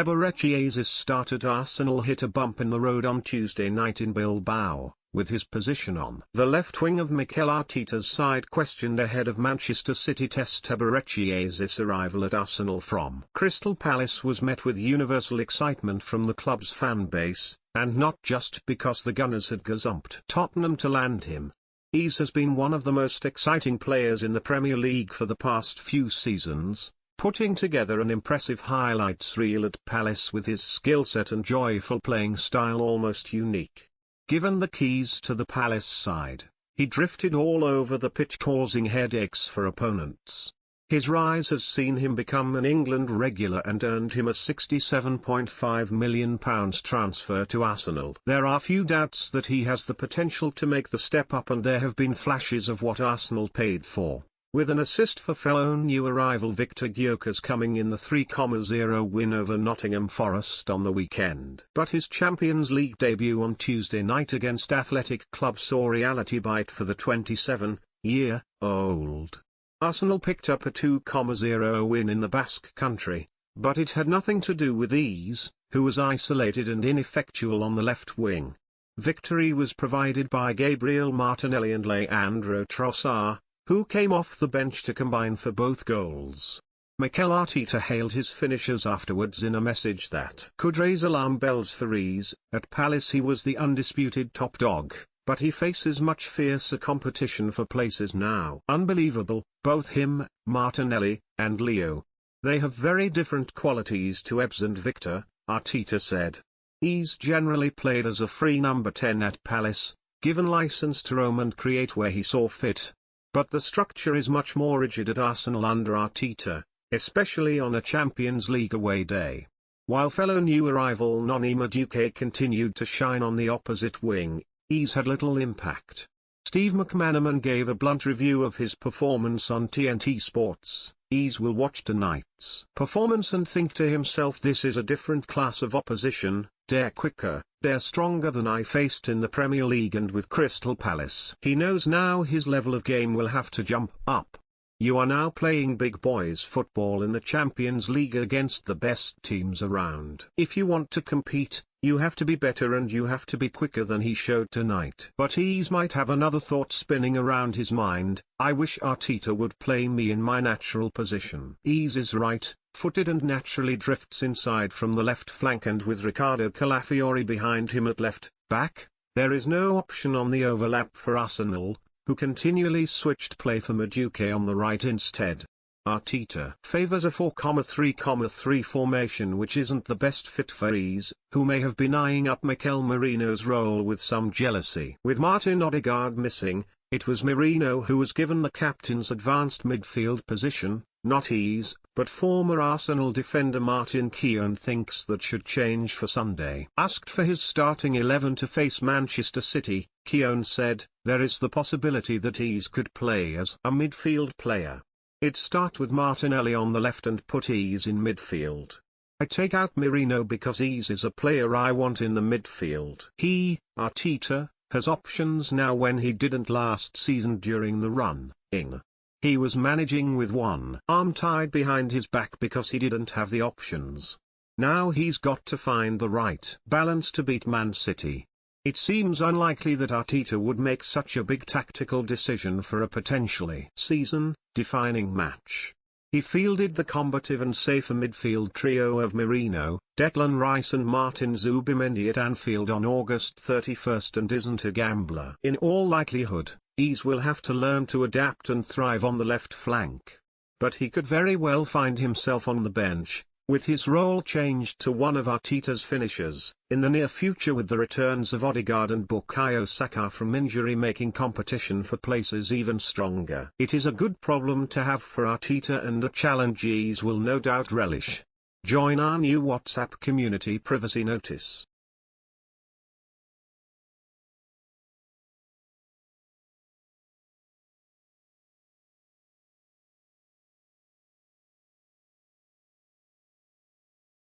Eberechi Eze's start at Arsenal hit a bump in the road on Tuesday night in Bilbao, with his position on the left wing of Mikel Arteta's side questioned ahead of Manchester City test. Eberechi Eze's arrival at Arsenal from Crystal Palace was met with universal excitement from the club's fan base, and not just because the Gunners had gazumped Tottenham to land him. Eze has been one of the most exciting players in the Premier League for the past few seasons, putting together an impressive highlights reel at Palace with his skill set and joyful playing style almost unique. Given the keys to the Palace side, he drifted all over the pitch causing headaches for opponents. His rise has seen him become an England regular and earned him a £67.5 million transfer to Arsenal. There are few doubts that he has the potential to make the step up, and there have been flashes of what Arsenal paid for, with an assist for fellow new arrival Victor Gyökeres coming in the 3-0 win over Nottingham Forest on the weekend. But his Champions League debut on Tuesday night against Athletic Club saw reality bite for the 27-year-old. Arsenal picked up a 2-0 win in the Basque Country, but it had nothing to do with Eze, who was isolated and ineffectual on the left wing. Victory was provided by Gabriel Martinelli and Leandro Trossard, who came off the bench to combine for both goals. Mikel Arteta hailed his finishers afterwards in a message that could raise alarm bells for Eze. At Palace he was the undisputed top dog, but he faces much fiercer competition for places now. Unbelievable, both him, Martinelli, and Leo. They have very different qualities to Ebbs and Victor, Arteta said. Eze generally played as a free number 10 at Palace, given license to roam and create where he saw fit. But the structure is much more rigid at Arsenal under Arteta, especially on a Champions League away day. While fellow new arrival Noni Madueke continued to shine on the opposite wing, Eze had little impact. Steve McManaman gave a blunt review of his performance on TNT Sports. Eze will watch tonight's performance and think to himself, this is a different class of opposition, they're quicker, they're stronger than I faced in the Premier League and with Crystal Palace. He knows now his level of game will have to jump up. You are now playing big boys football in the Champions League against the best teams around. If you want to compete, you have to be better and you have to be quicker than he showed tonight. But Eze might have another thought spinning around his mind: I wish Arteta would play me in my natural position. Eze is right-footed and naturally drifts inside from the left flank, and with Riccardo Calafiori behind him at left back, there is no option on the overlap for Arsenal, who continually switched play for Madueke on the right instead. Arteta favors a 4-3-3 formation, which isn't the best fit for Eze, who may have been eyeing up Mikel Merino's role with some jealousy. With Martin Odegaard missing, it was Merino who was given the captain's advanced midfield position, not Eze, but former Arsenal defender Martin Keown thinks that should change for Sunday. Asked for his starting 11 to face Manchester City, Keown said, there is the possibility that Eze could play as a midfield player. I'd start with Martinelli on the left and put Eze in midfield. I take out Merino because Eze is a player I want in the midfield. He, Arteta, has options now when he didn't last season during the run-in. He was managing with one arm tied behind his back because he didn't have the options. Now he's got to find the right balance to beat Man City. It seems unlikely that Arteta would make such a big tactical decision for a potentially season-defining match. He fielded the combative and safer midfield trio of Merino, Declan Rice and Martin Zubimendi at Anfield on August 31st and isn't a gambler. In all likelihood, Eze will have to learn to adapt and thrive on the left flank. But he could very well find himself on the bench, with his role changed to one of Arteta's finishers, in the near future, with the returns of Odegaard and Bukayo Saka from injury making competition for places even stronger. It is a good problem to have for Arteta and a challenge Eze will no doubt relish. Join our new WhatsApp community privacy notice.